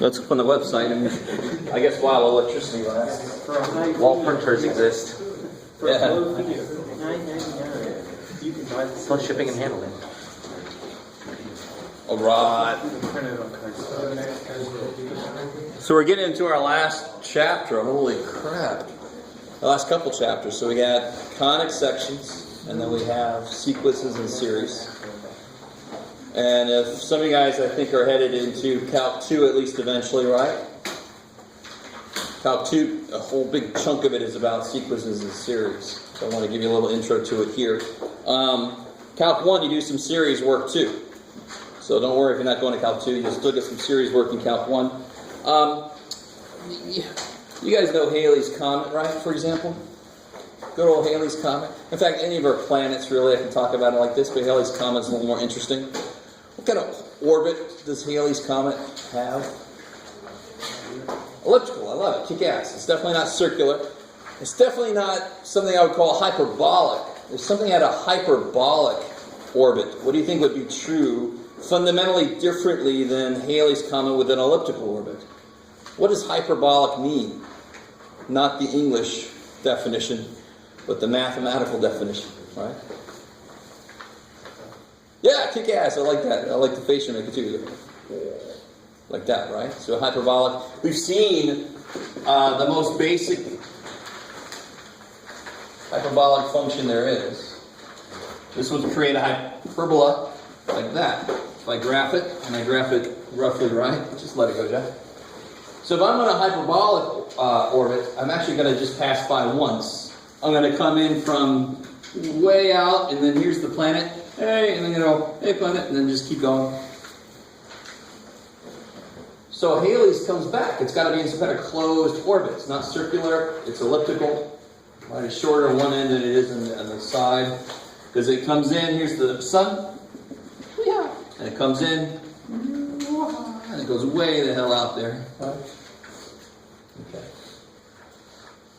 Let's go on the website, and I guess while electricity lasts, while printers exist. Yeah. Plus shipping and handling. Alright. So we're getting into our last chapter. Holy crap. The last couple chapters. So we got conic sections, and then we have sequences and series. And if some of you guys, I think, are headed into Calc 2 at least eventually, right? Calc 2, a whole big chunk of it is about sequences and series. So I want to give you a little intro to it here. Calc 1, you do some series work too. So don't worry if you're not going to Calc 2, you'll still get some series work in Calc 1. You guys know Halley's Comet, right, for example? Good old Halley's Comet. In fact, any of our planets, really, I can talk about it like this, but Halley's Comet is a little more interesting. What kind of orbit does Halley's Comet have? Elliptical, I love it, kick ass. It's definitely not circular. It's definitely not something I would call hyperbolic. There's something at a hyperbolic orbit. What do you think would be true fundamentally differently than Halley's Comet with an elliptical orbit? What does hyperbolic mean? Not the English definition, but the mathematical definition, right? Yeah, kick ass. I like that. I like the face you make it too. Like that, right? So hyperbolic. We've seen the most basic hyperbolic function there is. This would create a hyperbola like that. If I graph it, and I graph it roughly right, just let it go, Jeff. So if I'm on a hyperbolic orbit, I'm actually going to just pass by once. I'm going to come in from way out, and then here's the planet. Hey, and then go, hey planet, and then just keep going. So Halley's comes back. It's got to be in some kind of closed orbit. It's not circular. It's elliptical. Right, it's shorter on one end than it is on the side. Because it comes in, here's the sun. Yeah. And it comes in. And it goes way the hell out there. Right? Okay.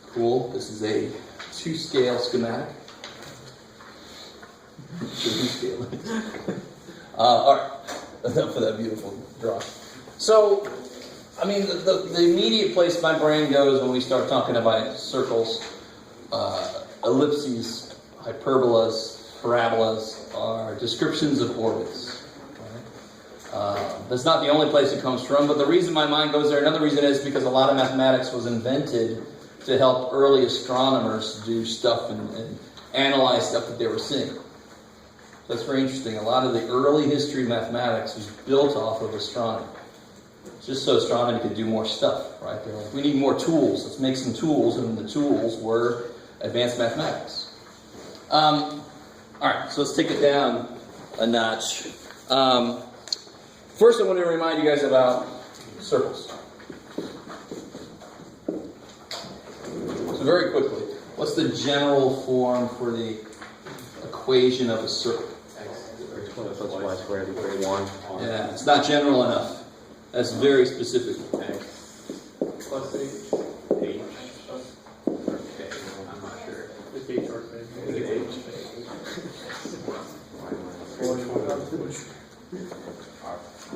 Cool. This is a 2-scale schematic. All right. Enough of that beautiful drawing. So, I mean, the immediate place my brain goes when we start talking about circles, ellipses, hyperbolas, parabolas, are descriptions of orbits. That's not the only place it comes from, but the reason my mind goes there, another reason is because a lot of mathematics was invented to help early astronomers do stuff and analyze stuff that they were seeing. That's very interesting. A lot of the early history of mathematics was built off of astronomy. Just so astronomy could do more stuff, right? They're like, we need more tools. Let's make some tools, and the tools were advanced mathematics. All right, so let's take it down a notch. First, I want to remind you guys about circles. So very quickly, what's the general form for the equation of a circle? X plus y squared equals 1. Yeah, it's not general enough. That's very specific. X plus H. H. Or K. I'm not sure. Is H or K? Is it H?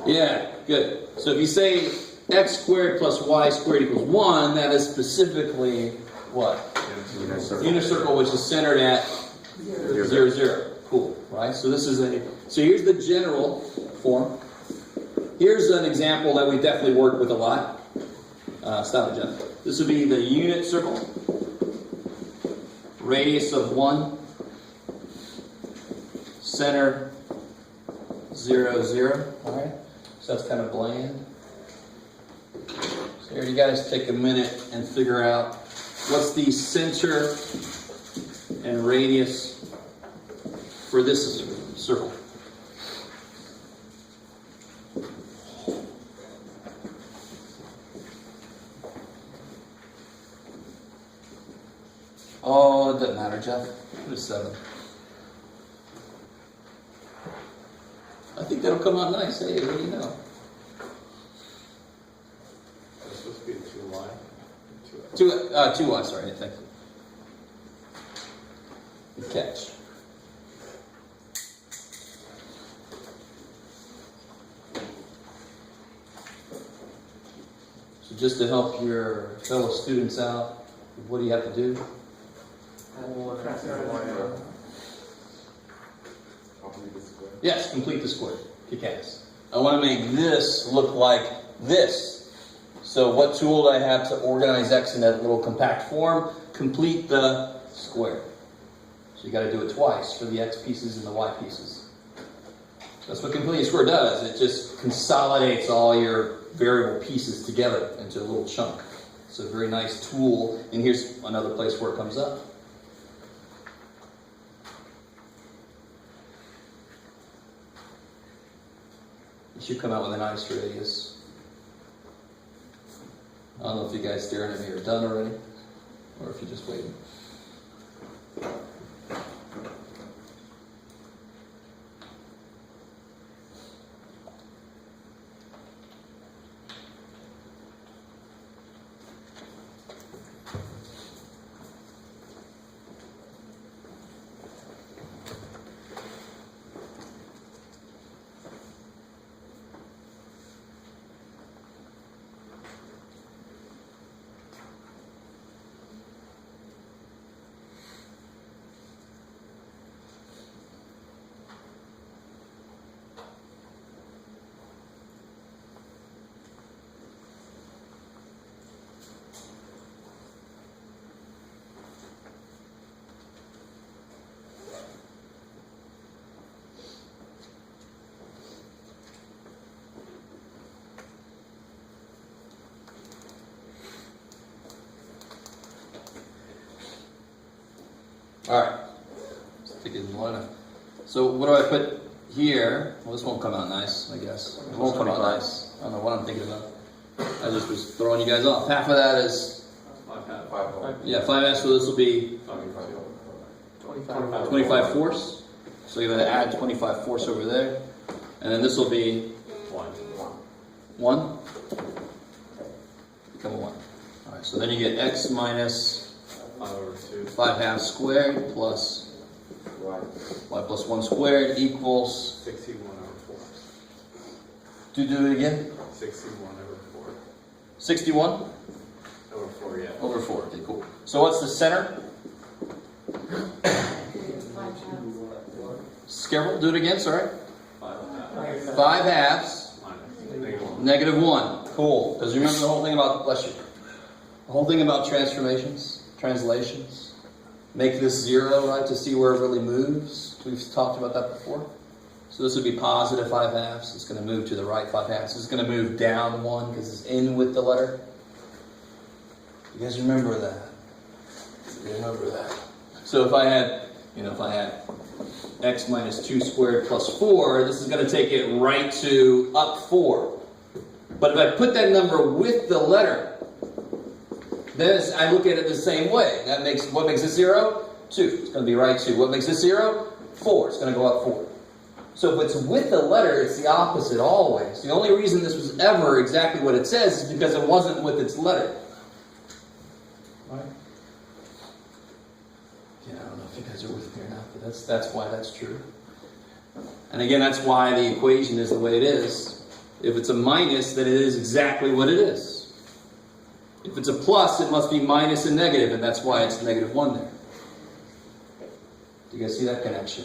Yeah, good. So if you say x squared plus y squared equals 1, that is specifically what? Unicircle, which is centered at 0, 0. Cool, right? So this is so here's the general form. Here's an example that we definitely work with a lot. Stop it, Jeff. This would be the unit circle. Radius of 1. Center 0, 0. Alright? So that's kind of bland. So here you guys take a minute and figure out what's the center and radius for this circle. Oh, it doesn't matter, Jeff. Put a 7. I think that'll come out nice. Hey, what do you know? It's supposed to be 2y. 2y, sorry, thank you. Good catch. just to help your fellow students out, what do you have to do? Yes, complete the square. Kick ass. I want to make this look like this. So what tool do I have to organize X in that little compact form? Complete the square. So you got to do it twice for the X pieces and the Y pieces. That's what completing a square does. It just consolidates all your variable pieces together into a little chunk. It's a very nice tool. And here's another place where it comes up. It should come out with a nice radius. I don't know if you guys staring at me are done already, or if you're just waiting. All right. So what do I put here? Well, this won't come out nice, I guess. It won't come out nice. I don't know what I'm thinking about. I just was throwing you guys off. Half of that is 5 so this will be 25 force. So you're going to add 25 force over there, and then this will be 1. Become a 1. All right. So then you get x minus 5/2 squared plus y plus 1 squared equals 61/4. Do it again. 61/4. 61 over 4, yeah. over 4. Okay, cool. So what's the center? Careful. Do it again. Sorry. 5/2 negative 1. Cool. Because remember the whole thing about the whole thing about translations. Make this 0, right, to see where it really moves. We've talked about that before. So this would be positive 5/2. It's going to move to the right 5/2. It's going to move down 1 because it's in with the letter. You guys remember that? So if I had x minus 2 squared plus 4, this is going to take it right to up 4. But if I put that number with the letter, then I look at it the same way. What makes this 0? 2. It's going to be right 2. What makes this 0? 4. It's going to go up 4. So if it's with the letter, it's the opposite always. The only reason this was ever exactly what it says is because it wasn't with its letter. Right? Yeah, I don't know if you guys are with me or not, but that's why that's true. And again, that's why the equation is the way it is. If it's a minus, then it is exactly what it is. If it's a plus, it must be minus and negative, and that's why it's negative 1 there. Do you guys see that connection?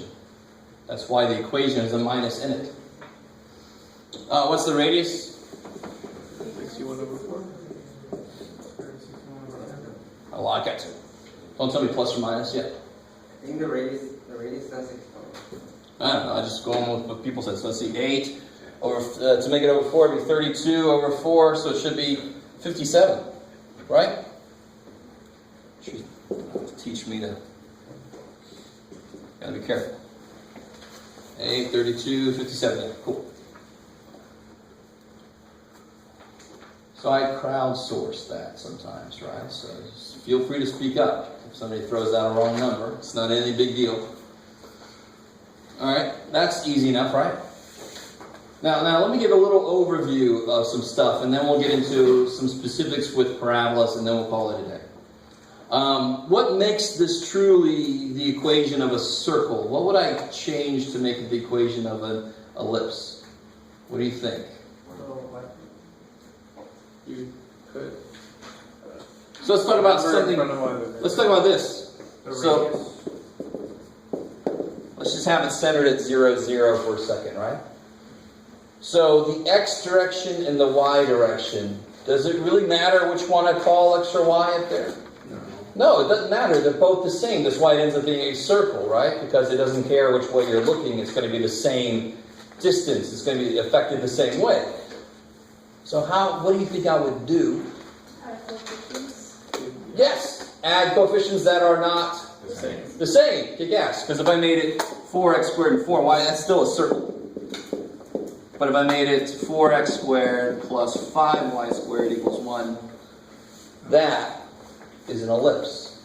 That's why the equation has a minus in it. What's the radius? 61/4. I like it. Don't tell me plus or minus yet. I think the radius is 6. I don't know. I just go on with what people said. So let's see. 8 over to make it over 4 would be 32 over 4, so it should be 57. Right? Should teach me to. Gotta be careful. 8, 32, 57. Yeah, cool. So I crowdsource that sometimes, right? So just feel free to speak up if somebody throws out a wrong number. It's not any big deal. All right, that's easy enough, right? Now let me give a little overview of some stuff, and then we'll get into some specifics with parabolas, and then we'll call it a day. What makes this truly the equation of a circle? What would I change to make it the equation of an ellipse? What do you think? You could So let's talk about Number in something. front of one. Let's talk about this. The So radius. let's just have it centered at 0, 0 for a second, right? So the x direction and the y direction, does it really matter which one I call x or y up there? No, it doesn't matter. They're both the same. That's why it ends up being a circle, right? Because it doesn't care which way you're looking. It's going to be the same distance. It's going to be affected the same way. So what do you think I would do? Yes, add coefficients that are not the same. Kick ass. Because if I made it 4x squared and 4y, that's still a circle. But if I made it 4x squared plus 5y squared equals 1, that is an ellipse.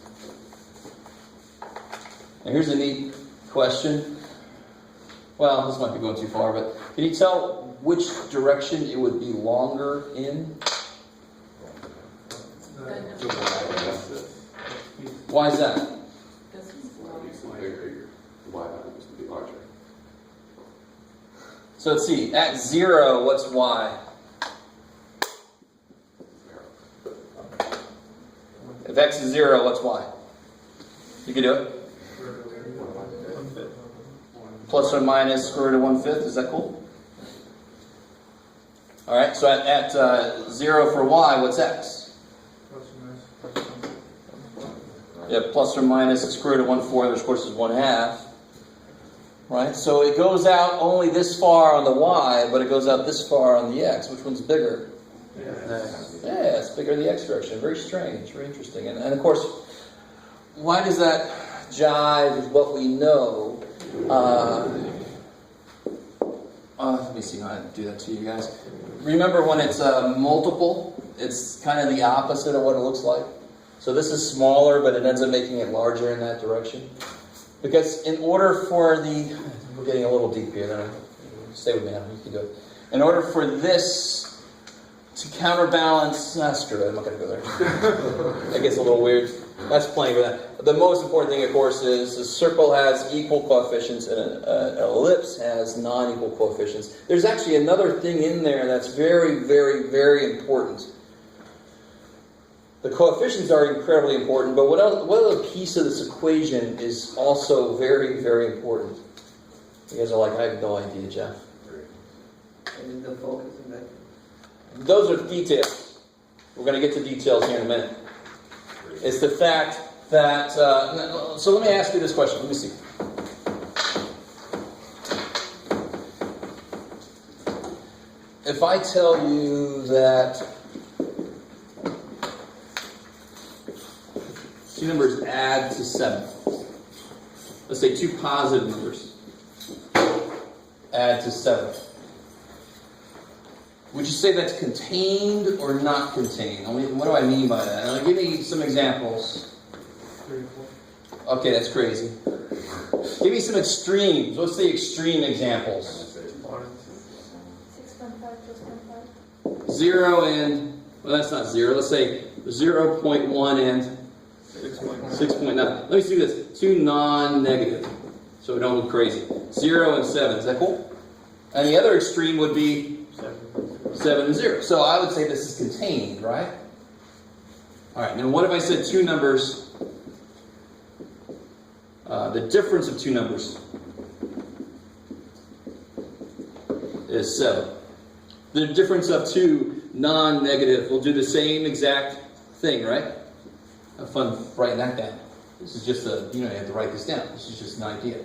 Now here's a neat question. Well, this might be going too far, but can you tell which direction it would be longer in? Why is that? So let's see. At 0, what's y? If x is 0, what's y? You can do it. Plus or minus square root of 1/5. Is that cool? All right. So at 0 for y, what's x? Yeah, plus or minus the square root of 1/4, which of course is 1/2. Right? So it goes out only this far on the y, but it goes out this far on the x. Which one's bigger? Yeah, it's bigger in the x direction. Very strange, very interesting. And of course, why does that jive with what we know? Let me see how I do that to you guys. Remember when it's multiple, it's kind of the opposite of what it looks like. So this is smaller, but it ends up making it larger in that direction. Because in order for we're getting a little deep here, then stay with me now, you can do it. In order for this to counterbalance, screw it, I'm not going to go there. That gets a little weird. That's playing with that. The most important thing, of course, is a circle has equal coefficients and an ellipse has non-equal coefficients. There's actually another thing in there that's very, very, very important. The coefficients are incredibly important, but what other piece of this equation is also very, very important? You guys are like, I have no idea, Jeff. And is the focus in that? Those are details. We're going to get to details here in a minute. It's the fact that... so let me ask you this question. Let me see. If I tell you that two numbers add to 7, let's say two positive numbers add to 7, would you say that's contained or not contained? I mean, what do I mean by that? Now, give me some examples. Okay, that's crazy. Give me some extremes. What's the extreme examples? 6.5 plus 0.5. 0 and, well, that's not 0. Let's say 0.1 and 6.9. Let me see this. Two non-negative, so we don't go crazy. 0 and 7. Is that cool? And the other extreme would be 7 and 0. So I would say this is contained, right? All right. Now, what if I said two numbers? The difference of two numbers is 7. The difference of two non-negative will do the same exact thing, right? Have fun writing that down. This is just you have to write this down. This is just an idea.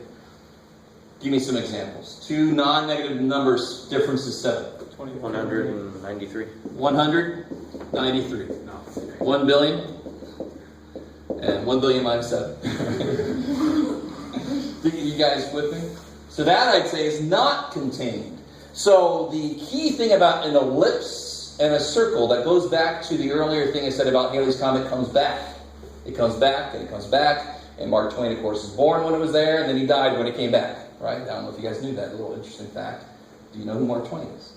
Give me some examples. Two non-negative numbers, difference is 7. 193. 193. 1 billion. And 1 billion minus 7. You guys with me? So that, I'd say, is not contained. So the key thing about an ellipse and a circle, that goes back to the earlier thing I said about Halley's Comet comes back. It comes back, and it comes back. And Mark Twain, of course, was born when it was there, and then he died when it came back. Right? I don't know if you guys knew that. A little interesting fact. Do you know who Mark Twain is?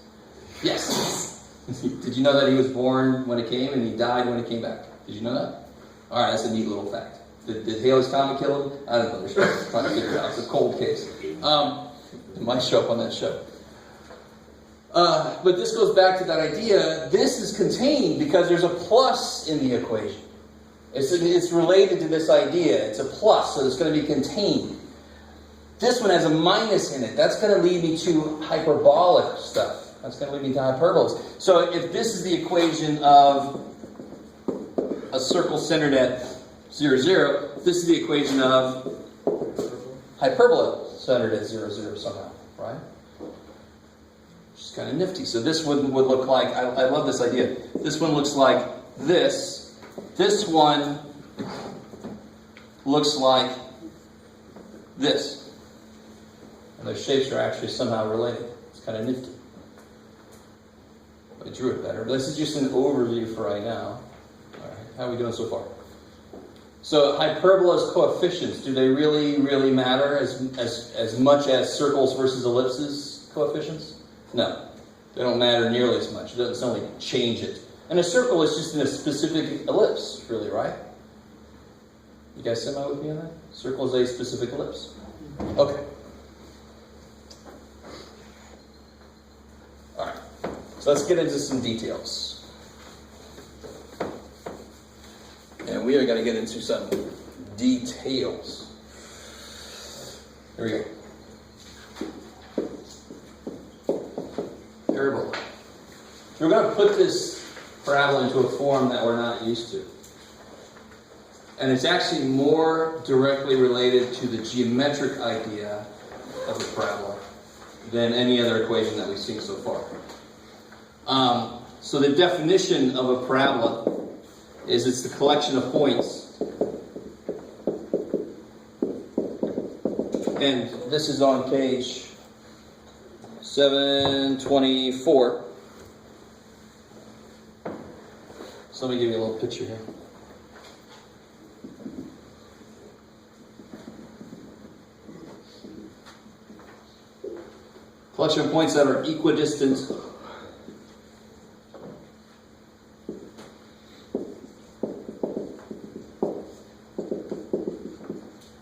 Yes. Did you know that he was born when it came and he died when it came back? Did you know that? All right, that's a neat little fact. Did Halley's Comet kill him? I don't know. They're trying to figure it out. It's a cold case. It might show up on that show. But this goes back to that idea. This is contained because there's a plus in the equation. It's related to this idea. It's a plus, so it's going to be contained. This one has a minus in it. That's going to lead me to hyperbolic stuff. That's going to lead me to hyperbolas. So if this is the equation of a circle centered at 0, 0, this is the equation of hyperbola centered at 0, 0 somehow, right? Which is kind of nifty. So this one would look like, I love this idea. This one looks like this. This one looks like this. And those shapes are actually somehow related. It's kind of nifty. I drew it better. But this is just an overview for right now. All right, how are we doing so far? So hyperbola's coefficients, do they really, really matter as much as circles versus ellipses coefficients? No. They don't matter nearly as much. It doesn't suddenly change it. And a circle is just in a specific ellipse, really, right? You guys semi with me on that? Circle is a specific ellipse. Okay. Alright. So let's get into some details. And we are going to get into some details. Here we go. Parabola. We're going to put this parabola into a form that we're not used to. And it's actually more directly related to the geometric idea of a parabola than any other equation that we've seen so far. So the definition of a parabola is it's the collection of points. And this is on page 724. So let me give you a little picture here. Collection of points that are equidistant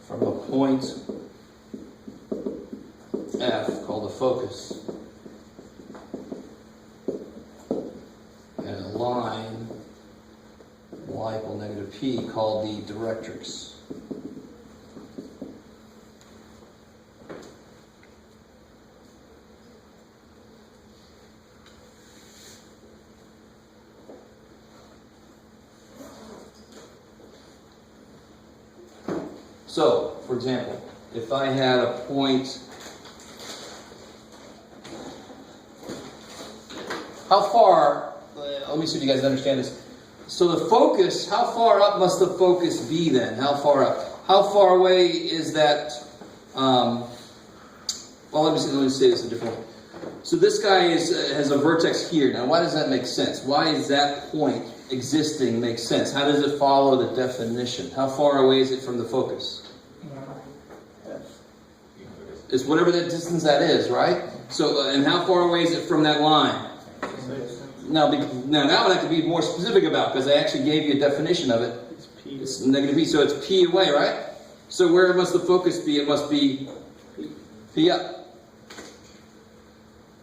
from a point F called the focus and a line y equal negative p called the directrix. So, for example, if I had a point, how far, let me see if you guys understand this. So the focus, how far up must the focus be then? How far up? How far away is that, well, let me say this a different way. So this guy has a vertex here. Now, why does that make sense? Why is that point existing make sense? How does it follow the definition? How far away is it from the focus? It's whatever that distance that is, right? So, and how far away is it from that line? Now that one I have to be more specific about because I actually gave you a definition of it. It's negative p, so it's p away, right? So where must the focus be? It must be p up.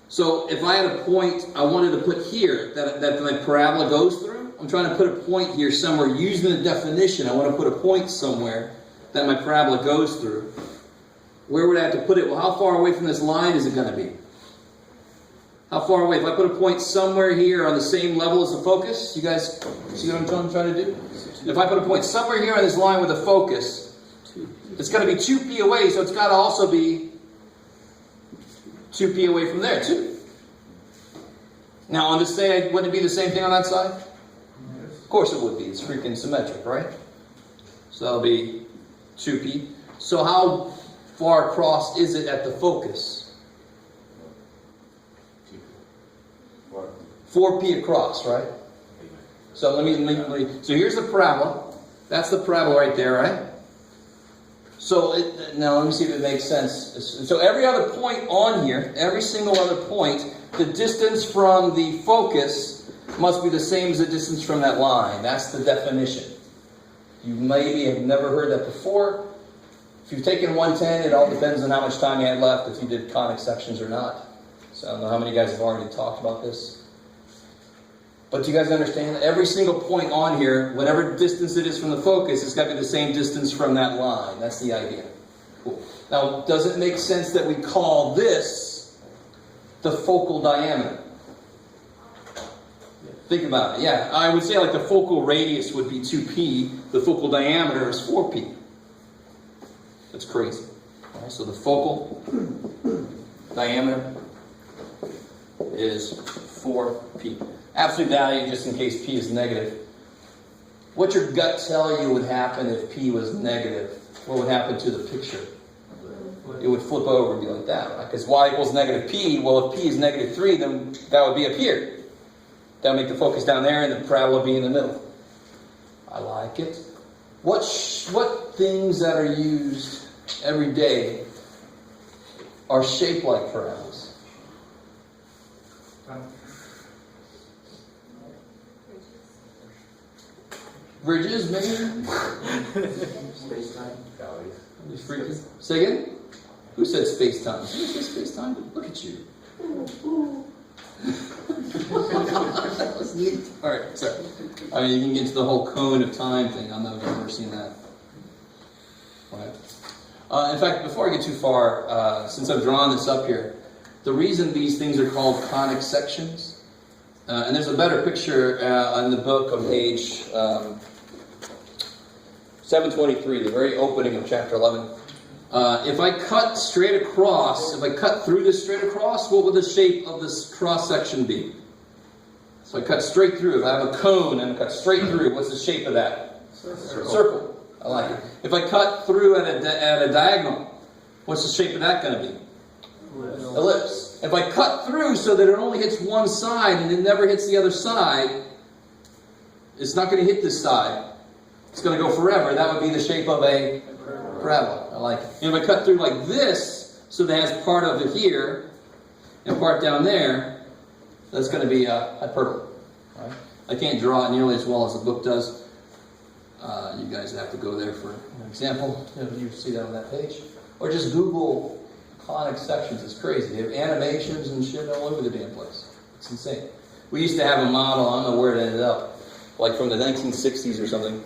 So if I had a point I wanted to put here that my parabola goes through, I'm trying to put a point here somewhere using the definition. I want to put a point somewhere that my parabola goes through. Where would I have to put it? Well, how far away from this line is it going to be? How far away? If I put a point somewhere here on the same level as the focus, you guys see what I'm trying to do? If I put a point somewhere here on this line with a focus, it's going to be 2p away, so it's got to also be 2p away from there too. Now on this side, wouldn't it be the same thing on that side? Of course it would be. It's freaking symmetric, right? So that'll be 2p. So how far across is it at the focus? 4p across, right? So so here's the parabola. That's the parabola right there, right? So now let me see if it makes sense. So every other point on here, every single other point, the distance from the focus must be the same as the distance from that line. That's the definition. You maybe have never heard that before. If you've taken 110, it all depends on how much time you had left, if you did conic sections or not. So I don't know how many guys have already talked about this. But do you guys understand? Every single point on here, whatever distance it is from the focus, it's got to be the same distance from that line. That's the idea. Cool. Now, does it make sense that we call this the focal diameter? Think about it. Yeah, I would say like the focal radius would be 2p. The focal diameter is 4p. That's crazy. All right, so the focal diameter is 4p. Absolute value, just in case p is negative. What's your gut tell you would happen if p was negative? What would happen to the picture? It would flip over and be like that, right? Because y equals negative p. Well, if p is negative 3, then that would be up here. That would make the focus down there and the parabola be in the middle. I like it. What things that are used every day are shaped like parabolas? Bridges, maybe? Space-time. Galleys. Say again? Who said space-time? Who said space-time? Look at you. That was neat. Alright, sorry. I mean, you can get into the whole cone of time thing. I don't know if you've ever seen that. Right. In fact, before I get too far, since I've drawn this up here, the reason these things are called conic sections, and there's a better picture in the book on page 723, the very opening of chapter 11. If I cut straight across, if I cut through this straight across, what would the shape of this cross section be? So I cut straight through. If I have a cone and I cut straight through, what's the shape of that? Circle. I like it. If I cut through at a diagonal, what's the shape of that going to be? Ellipse. If I cut through so that it only hits one side and it never hits the other side, it's not going to hit this side. It's going to go forever. That would be the shape of a parabola. I like it. And if I cut through like this, so that has part of it here and part down there, that's going to be a hyperbole. Right? I can't draw it nearly as well as the book does. You guys have to go there for an example. You see that on that page. Or just Google conic sections. It's crazy. They have animations and shit all over the damn place. It's insane. We used to have a model, I don't know where it ended up, like from the 1960s or something.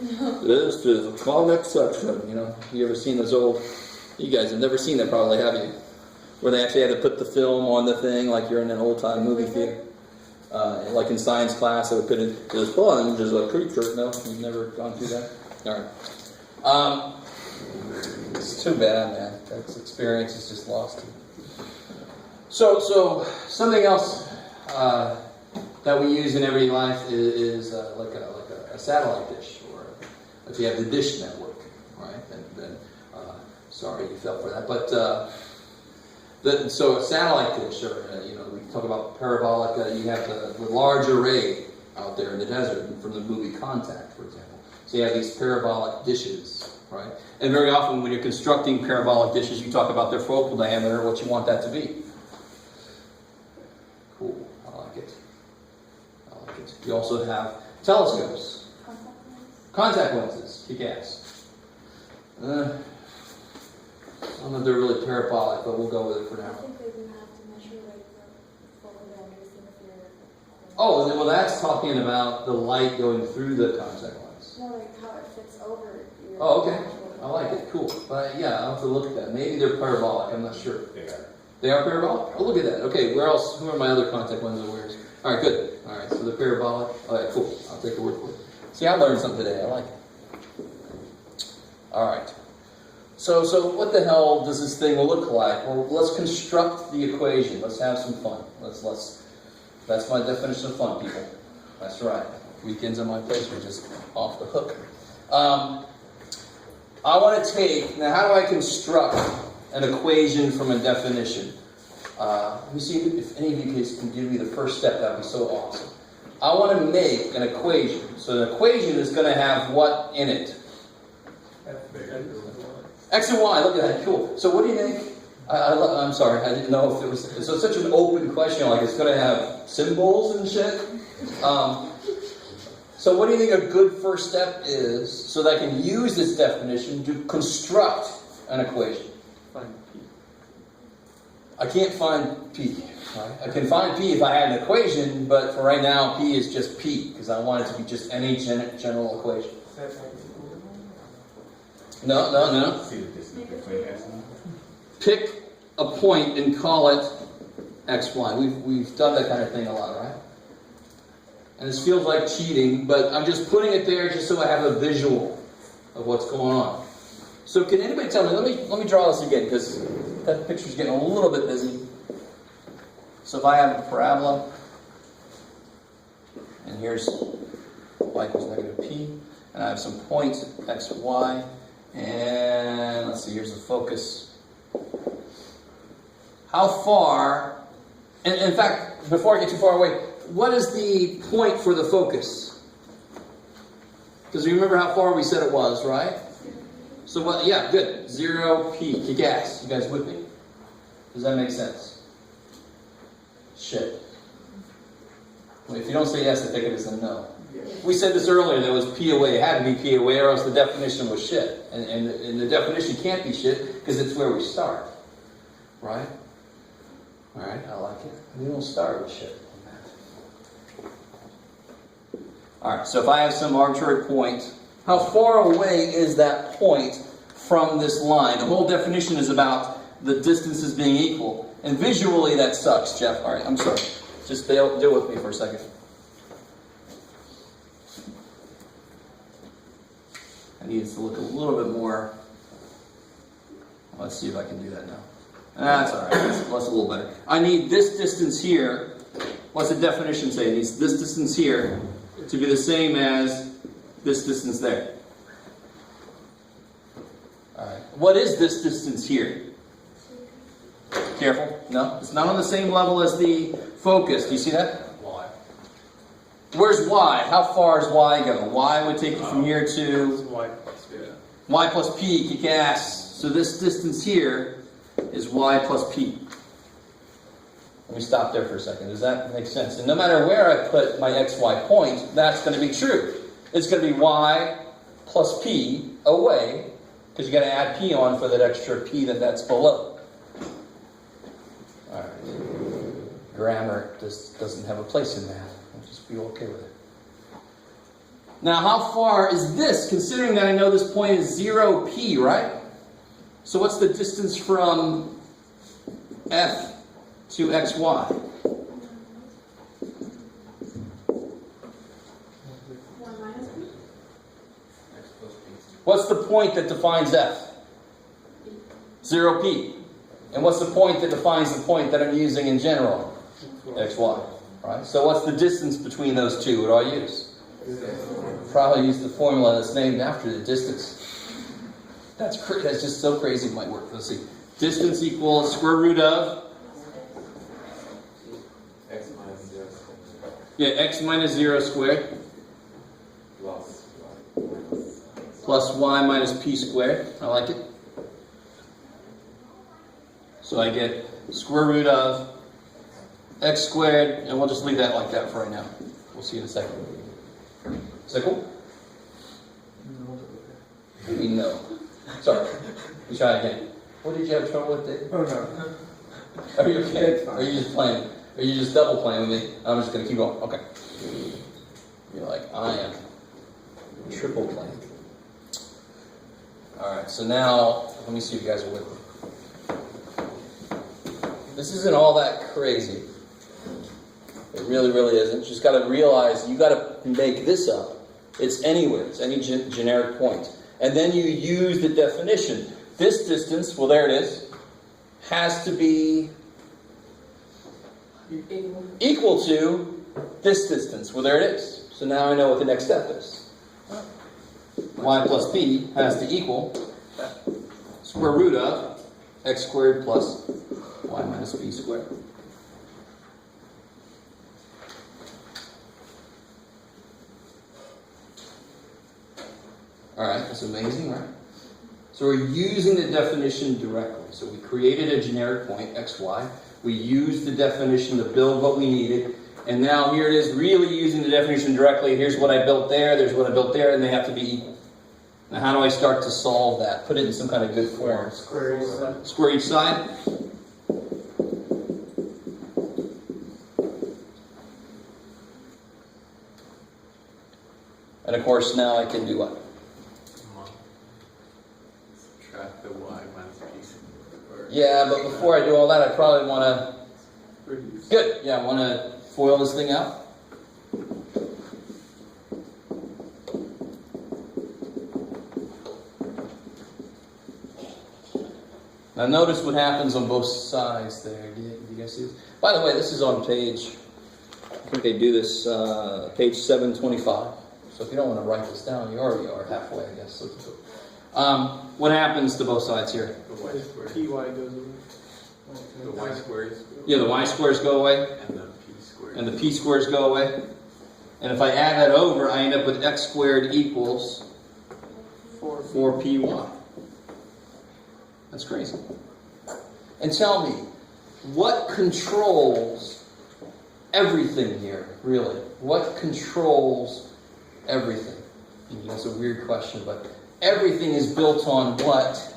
This is a conic section. You know, you ever seen those old? You guys have never seen that, probably, have you? Where they actually had to put the film on the thing, like you're in an old-time movie theater. Like in science class, they would put it. This sponge is a creature. No, you've never gone through that. All right. It's too bad, man. That experience is just lost. So something else that we use in everyday life is like a satellite dish, or if you have the dish network, right? Then sorry you fell for that, but so a satellite dish, or we talk about parabolic. You have the large array out there in the desert from the movie Contact, for example. So you have these parabolic dishes, right? And very often when you're constructing parabolic dishes, you talk about their focal diameter, what you want that to be. Cool, I like it. You also have telescopes. Contact lenses, kick ass. I don't know if they're really parabolic, but we'll go with it for now. I think they would have to measure like the focal diameter if you're... Oh, well that's talking about the light going through the contact lens. No, like how it fits over your... Oh, okay. I like it. Cool. But yeah, I'll have to look at that. Maybe they're parabolic. I'm not sure. They are. They are parabolic? Oh, look at that. Okay, where else? Who are my other contact lenses wearers? All right, good. All right, so they're parabolic. All right, cool. I'll take your word for it. See, I learned something today. I like it. All right. So what the hell does this thing look like? Well, let's construct the equation. Let's have some fun. That's my definition of fun, people. That's right. Weekends on my place are just off the hook. I want to take, now how do I construct an equation from a definition? Let me see if any of you guys can give me the first step. That would be so awesome. I want to make an equation. So the equation is going to have what in it? X and Y. Look at that. Cool. So what do you think? I'm sorry. I didn't know if it was... So it's such an open question. Like it's going to have symbols and shit. So what do you think a good first step is so that I can use this definition to construct an equation? Find P. I can't find P. Right? I can find P if I had an equation, but for right now, P is just P, because I want it to be just any general equation. No. See the distance between X and Y. Pick a point and call it X, Y. We've done that kind of thing a lot, right? And this feels like cheating, but I'm just putting it there just so I have a visual of what's going on. So can anybody tell me, let me draw this again, because that picture's getting a little bit busy. So if I have a parabola, and here's y equals negative p, and I have some points, x, y, and let's see, here's the focus. How far, and in fact, before I get too far away, what is the point for the focus? Because you remember how far we said it was, right? So what, yeah, good, 0p, kick ass. You guys with me? Does that make sense? Shit. Well, if you don't say yes, I take it as a no. We said this earlier, that was P away. It had to be P away, or else the definition was shit. And the definition can't be shit, because it's where we start. Right? Alright, I like it. We don't start with shit. Alright, so if I have some arbitrary point, how far away is that point from this line? The whole definition is about the distances being equal. And visually, that sucks, Jeff. All right, I'm sorry. Just deal with me for a second. I need it to look a little bit more. Let's see if I can do that now. That's all right. That's a little better. I need this distance here. What's the definition say? It needs this distance here to be the same as this distance there. All right. What is this distance here? Careful. No, it's not on the same level as the focus. Do you see that? Y. Where's y? How far does y go? Y would take you from here to Y plus p. y plus p, kick ass. So this distance here is y plus p. Let me stop there for a second. Does that make sense? And no matter where I put my xy point, that's going to be true. It's going to be y plus p away, because you got to add p on for that extra p that's below. All right. Grammar just doesn't have a place in that. I'll just be okay with it. Now, how far is this, considering that I know this point is 0p, right? So what's the distance from f to xy? What's the point that defines f? 0p. And what's the point that defines the point that I'm using in general? xy. Right? So what's the distance between those two? What do I use? Probably use the formula that's named after the distance. That's just so crazy it might work. Let's see. Distance equals square root of? X minus 0 squared. Yeah, x minus 0 squared plus y minus p squared. I like it. So I get square root of x squared, and we'll just leave that like that for right now. We'll see in a second. Is that cool? Maybe no. Sorry. We try again. What did you have trouble with, Dave? Oh, no. Are you okay? Or are you just playing? Are you just double playing with me? I'm just going to keep going. Okay. You're like, I am triple playing. Alright, so now, let me see if you guys are with me. This isn't all that crazy. It really, really isn't. You just got to realize you got to make this up. It's anywhere. It's any generic point. And then you use the definition. This distance, well, there it is, has to be equal to this distance. Well, there it is. So now I know what the next step is. Y plus p has to equal square root of x squared plus y minus p squared. Alright, that's amazing, right? So we're using the definition directly. So we created a generic point, xy. We used the definition to build what we needed. And now here it is, really using the definition directly. Here's what I built there, there's what I built there, and they have to be equal. Now how do I start to solve that? Put it in some kind of good form. Square each side. Square each side. And of course, now I can do what? Subtract the y minus p. Yeah, but before I do all that, I probably want to... Reduce. Good. Yeah, I want to FOIL this thing out. Now notice what happens on both sides there. Do you guys see this? By the way, this is on page, I think they do this, page 725. So if you don't want to write this down, you already are halfway, I guess. What happens to both sides here? The y squared. Py goes away. The y squares. Yeah, the y squares go away, And the p squared. and the p squares go away. And if I add that over, I end up with x squared equals 4py. That's crazy. And tell me, what controls everything here, really? What controls everything? That's a weird question, but everything is built on what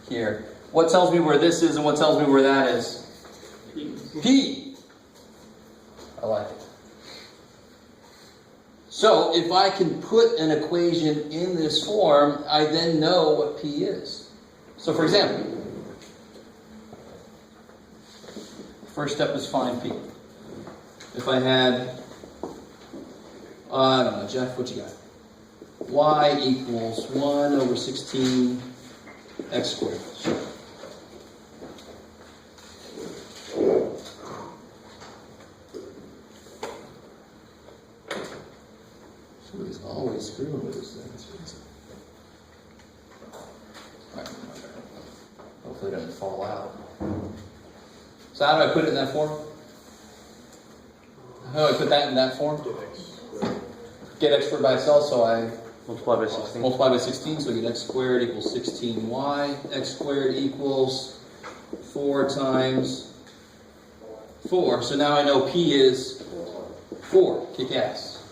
here? What tells me where this is and what tells me where that is? P. I like it. So if I can put an equation in this form, I then know what P is. So for example, first step is find P. If I had, I don't know, Jeff, what you got? Y equals 1 over 16 x squared. Sure. Somebody's always screwing with this thing. All right. Hopefully it doesn't fall out. So how do I put it in that form? How do I put that in that form? Get x squared by itself, so I Multiply by 16. multiply by 16, so I get x squared equals 16y. X squared equals 4 times 4. So now I know P is 4. Kick ass.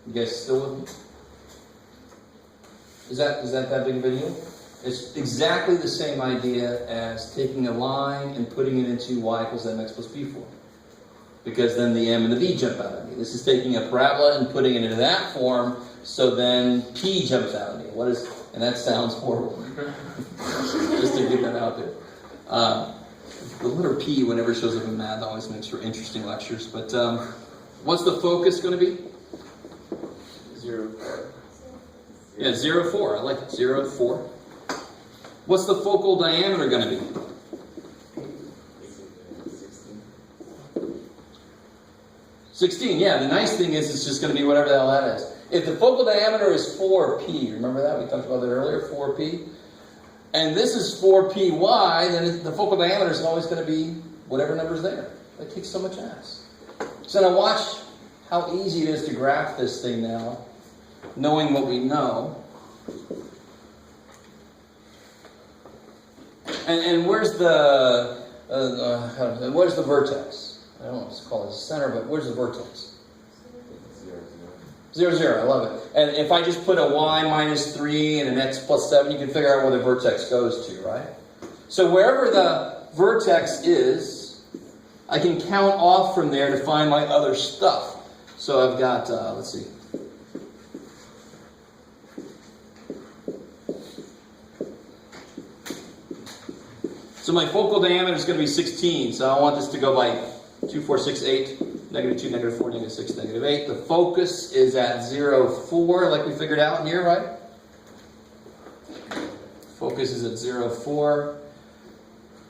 You guys still with me? Is that big of a deal? It's exactly the same idea as taking a line and putting it into y equals mx plus b form. Because then the m and the b jump out at me. This is taking a parabola and putting it into that form, so then p jumps out at me. And that sounds horrible. Just to get that out there. The letter P, whenever it shows up in math, always makes for interesting lectures. But what's the focus going to be? 0. Yeah, 0, 4. I like it. 0, 4. What's the focal diameter going to be? 16. Yeah, the nice thing is it's just going to be whatever the hell that is. If the focal diameter is 4p, remember that? We talked about that earlier, 4p. And this is 4py, then the focal diameter is always going to be whatever number's there. That kicks so much ass. So now watch how easy it is to graph this thing now, knowing what we know. And where's the vertex? I don't know what to call it the center, but where's the vertex? 0, 0. I love it. And if I just put a y minus 3 and an x plus 7, you can figure out where the vertex goes to, right? So wherever the vertex is, I can count off from there to find my other stuff. So I've got, let's see. So my focal diameter is going to be 16, so I want this to go by 2, 4, 6, 8, negative 2, negative 4, negative 6, negative 8. The focus is at 0, 4, like we figured out here, right? Focus is at 0, 4.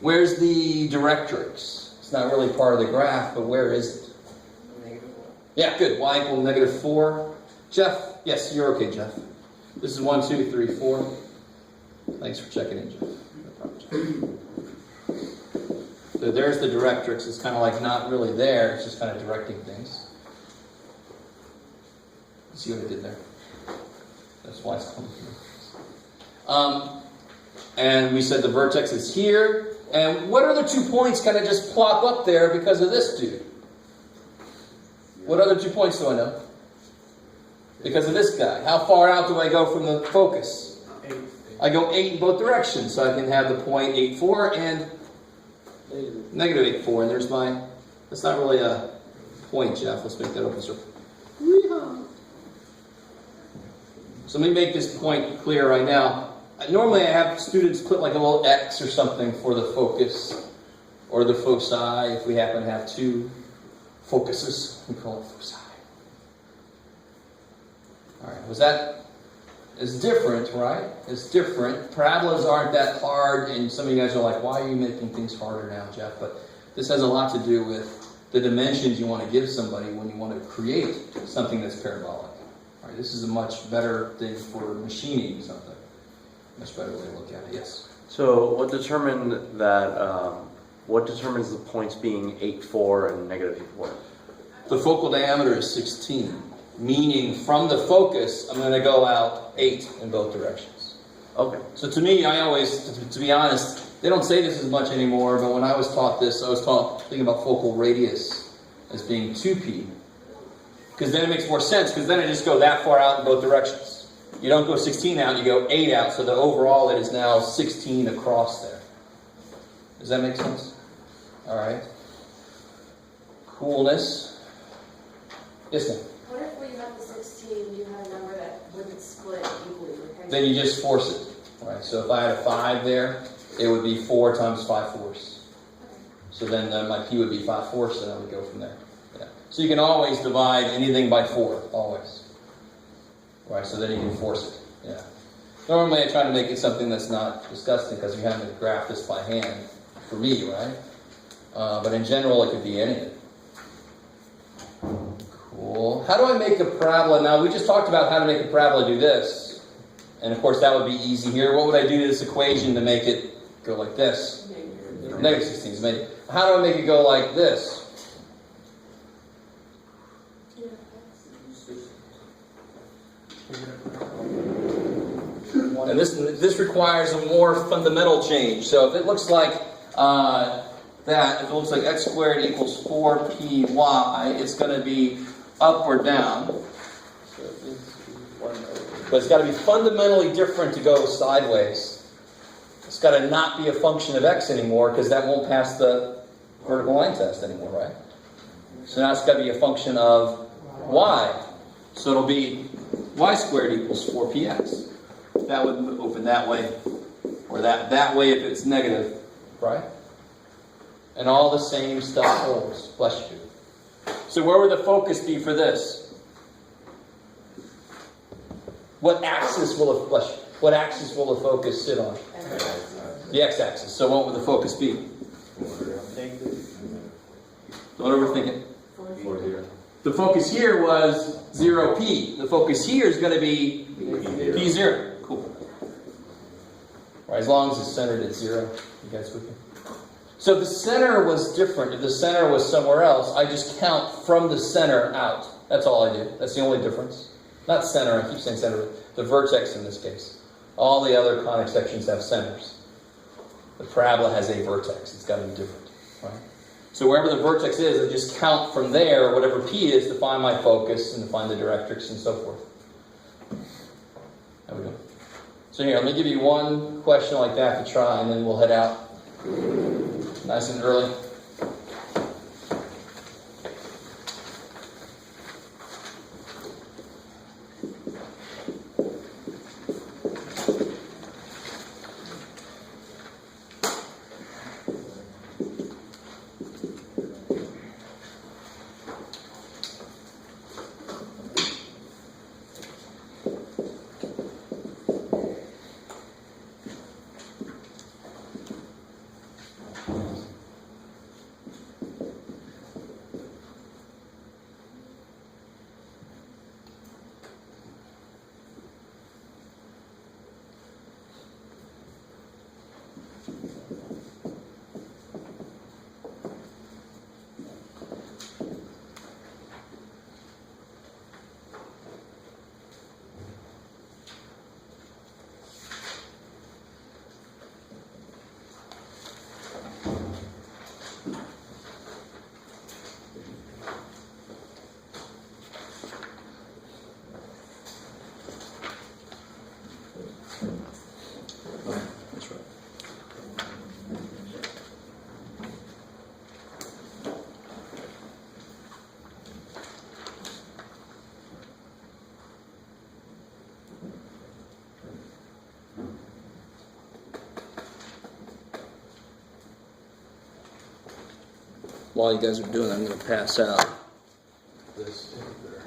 Where's the directrix? It's not really part of the graph, but where is it? Yeah, good. Y equal negative 4. Jeff? Yes, you're okay, Jeff. This is 1, 2, 3, 4. Thanks for checking in, Jeff. No problem, Jeff. So there's the directrix. It's kind of like not really there. It's just kind of directing things. See what I did there? That's why it's coming here. And we said the vertex is here. And what other 2 points kind of just plop up there because of this dude? What other 2 points do I know? Because of this guy. How far out do I go from the focus? 8. I go 8 in both directions. So I can have the point 8, 4 and negative 8, 4. And there's my, that's not really a point, Jeff. Let's make that open circle. So let me make this point clear right now. Normally I have students put like a little X or something for the focus or the foci if we happen to have two focuses. We call it foci. All right, was that? It's different, right? It's different. Parabolas aren't that hard, and some of you guys are like, why are you making things harder now, Jeff? But this has a lot to do with the dimensions you want to give somebody when you want to create something that's parabolic. All right, this is a much better thing for machining something. Much better way to look at it, yes. So what determined that? What determines the points being 8, 4 and negative 4? The focal diameter is 16, meaning from the focus, I'm going to go out 8 in both directions. Okay. So to me, I always, to be honest, they don't say this as much anymore, but when I was taught this, I was thinking about focal radius as being 2p. Because then it makes more sense, because then I just go that far out in both directions. You don't go 16 out, you go 8 out, so the overall it is now 16 across there. Does that make sense? All right. Coolness. Yes, ma'am. What if when you have the 16, you have a number that wouldn't split equally? Then you just force it. Right. So if I had a 5 there, it would be 4 times 5 fourths. So then my P would be 5 fourths, and I would go from there. Yeah. So you can always divide anything by 4, always. Right. So then you can force it. Yeah. Normally I try to make it something that's not disgusting because you're having to graph this by hand for me, right? But in general, it could be anything. Cool. How do I make a parabola? Now, we just talked about how to make a parabola do this. And of course, that would be easy here. What would I do to this equation to make it go like this? Negative 16 is made. How do I make it go like this? And this requires a more fundamental change. So if it looks like if it looks like x squared equals 4py, it's going to be up or down. But it's got to be fundamentally different to go sideways. It's got to not be a function of x anymore, because that won't pass the vertical line test anymore, right? So now it's got to be a function of y. So it'll be y squared equals 4px. That would open that way, or that way if it's negative, right? And all the same stuff holds. Bless you. So where would the focus be for this? What axis will the focus sit on? The x-axis. So what would the focus be? Don't overthink it. The focus here was 0p. The focus here is going to be p0. Cool. Right, as long as it's centered at 0. You guys with me? So if the center was different, if the center was somewhere else, I just count from the center out. That's all I do. That's the only difference. Not center, I keep saying center, the vertex in this case. All the other conic sections have centers. The parabola has a vertex. It's got to be different. Right? So wherever the vertex is, I just count from there, whatever P is, to find my focus and to find the directrix and so forth. There we go. So here, let me give you one question like that to try, and then we'll head out nice and early. while you guys are doing that, I'm going to pass out this tape there.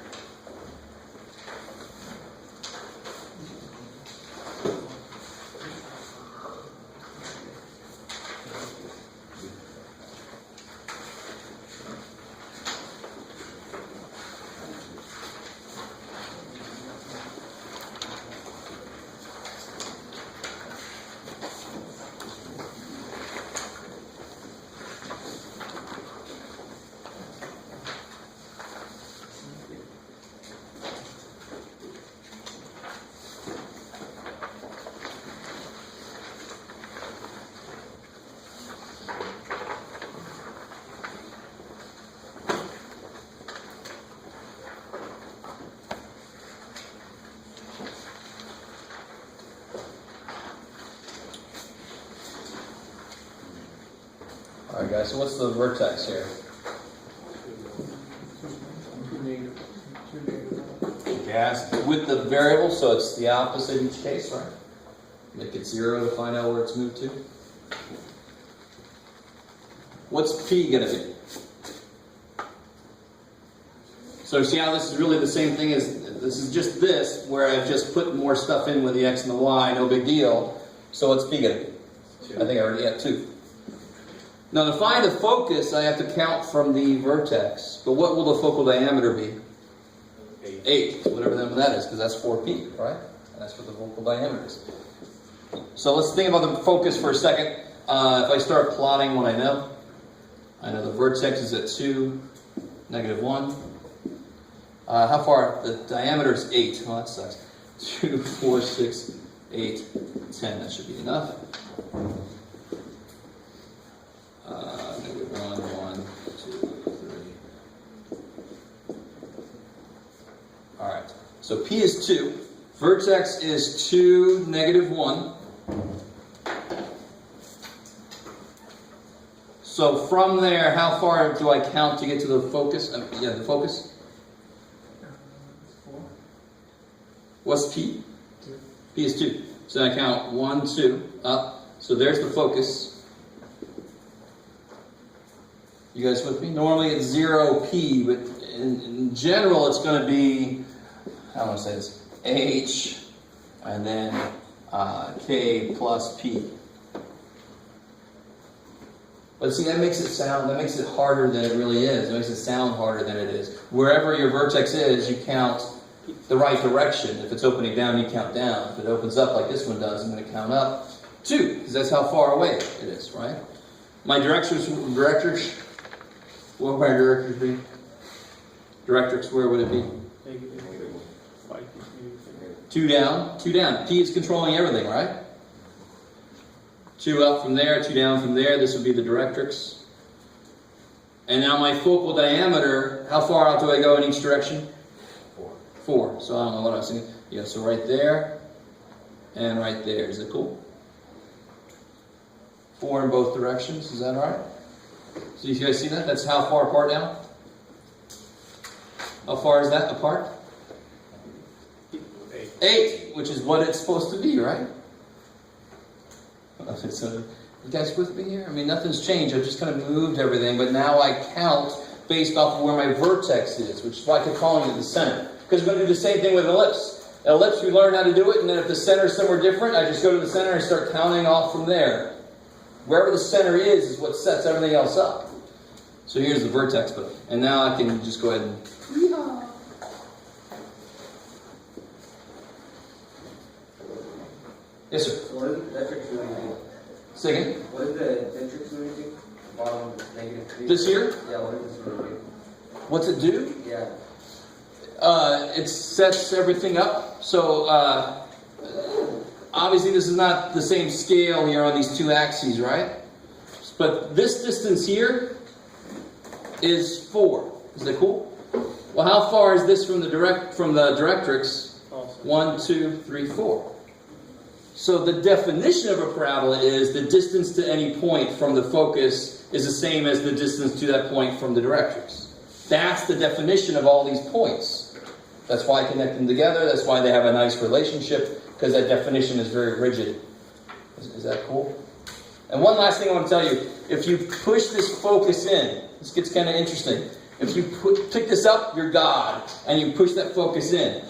Alright guys, so what's the vertex here? Gas. With the variable, so it's the opposite each case, right? Make it 0 to find out where it's moved to. What's P going to be? So see how this is really the same thing as, this is just this, where I've just put more stuff in with the X and the Y, no big deal. So what's P going to be? I think I already have 2. Now to find the focus, I have to count from the vertex. But what will the focal diameter be? 8, whatever that is, because that's 4p, right? And that's what the focal diameter is. So let's think about the focus for a second. If I start plotting what I know the vertex is at 2, -1. How far? The diameter is 8. Well, that sucks. 2, 4, 6, 8, 10. That should be enough. -1, 1, 2, 3. All right. So P is 2. Vertex is 2, -1. So from there, how far do I count to get to the focus? The focus. What's P? 2. P is 2. So I count 1, 2, up. So there's the focus. You guys with me? Normally it's 0p, but in general it's going to be, how do I say this? H, and then K plus P. But see, that makes it harder than it really is. It makes it sound harder than it is. Wherever your vertex is, you count the right direction. If it's opening down, you count down. If it opens up like this one does, I'm going to count up 2, because that's how far away it is, right? My directors, what would my directors be? Directrix, where would it be? Negative. 2 down, 2 down. P is controlling everything, right? 2 up from there, 2 down from there. This would be the directrix. And now my focal diameter, how far out do I go in each direction? 4. So I don't know what I was thinking. Yeah, so right there and right there. Is it cool? 4 in both directions. Is that all right? So you guys see that? That's how far apart now? How far is that apart? 8, which is what it's supposed to be, right? So, you guys with me here? I mean, nothing's changed. I've just kind of moved everything, but now I count based off of where my vertex is, which is why I keep calling it the center. Because we're going to do the same thing with an ellipse. An ellipse, we learn how to do it, and then if the center is somewhere different, I just go to the center and start counting off from there. Wherever the center is what sets everything else up. So here's the vertex, and now I can just go ahead and... Yes, sir. So what is the metrics moving to? Say again? What is the metrics moving to? Bottom -3. This here? Yeah, what is this moving to? What's it do? Yeah. It sets everything up. So, obviously this is not the same scale here on these 2 axes, right? But this distance here is 4. Is that cool? Well, how far is this from the directrix? 1, 2, 3, 4. So the definition of a parabola is the distance to any point from the focus is the same as the distance to that point from the directrix. That's the definition of all these points. That's why I connect them together. That's why they have a nice relationship, because that definition is very rigid. Is that cool? And one last thing I want to tell you, if you push this focus in, this gets kind of interesting. If you pick this up, you're God, and you push that focus in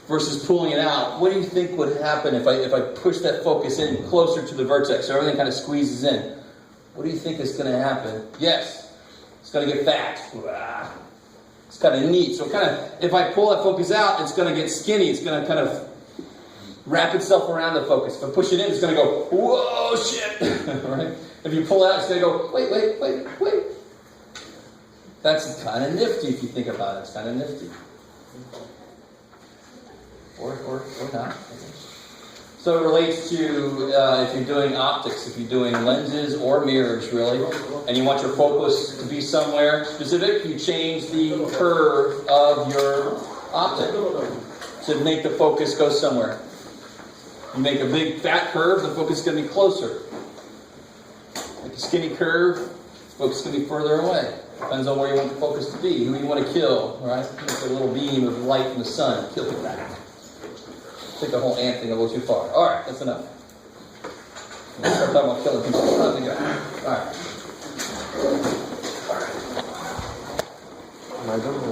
versus pulling it out, what do you think would happen if I push that focus in closer to the vertex so everything kind of squeezes in? What do you think is going to happen? Yes, it's going to get fat. It's kind of neat. So if I pull that focus out, it's going to get skinny. It's going to kind of wrap itself around the focus. If I push it in, it's going to go, whoa, shit. Right? If you pull it out, it's going to go, wait. That's kind of nifty if you think about it. It's kind of nifty. Or not. So it relates to if you're doing optics, if you're doing lenses or mirrors, really, and you want your focus to be somewhere specific, you change the curve of your optic to make the focus go somewhere. You make a big fat curve, the focus is going to be closer. Make a skinny curve, the focus is going to be further away. Depends on where you want the focus to be, who you want to kill, right? Make a little beam of light from the sun, kill that. Take the whole ant thing a little too far. All right, that's enough. Let's start talking about killing people. How's it go? All right. Am I done?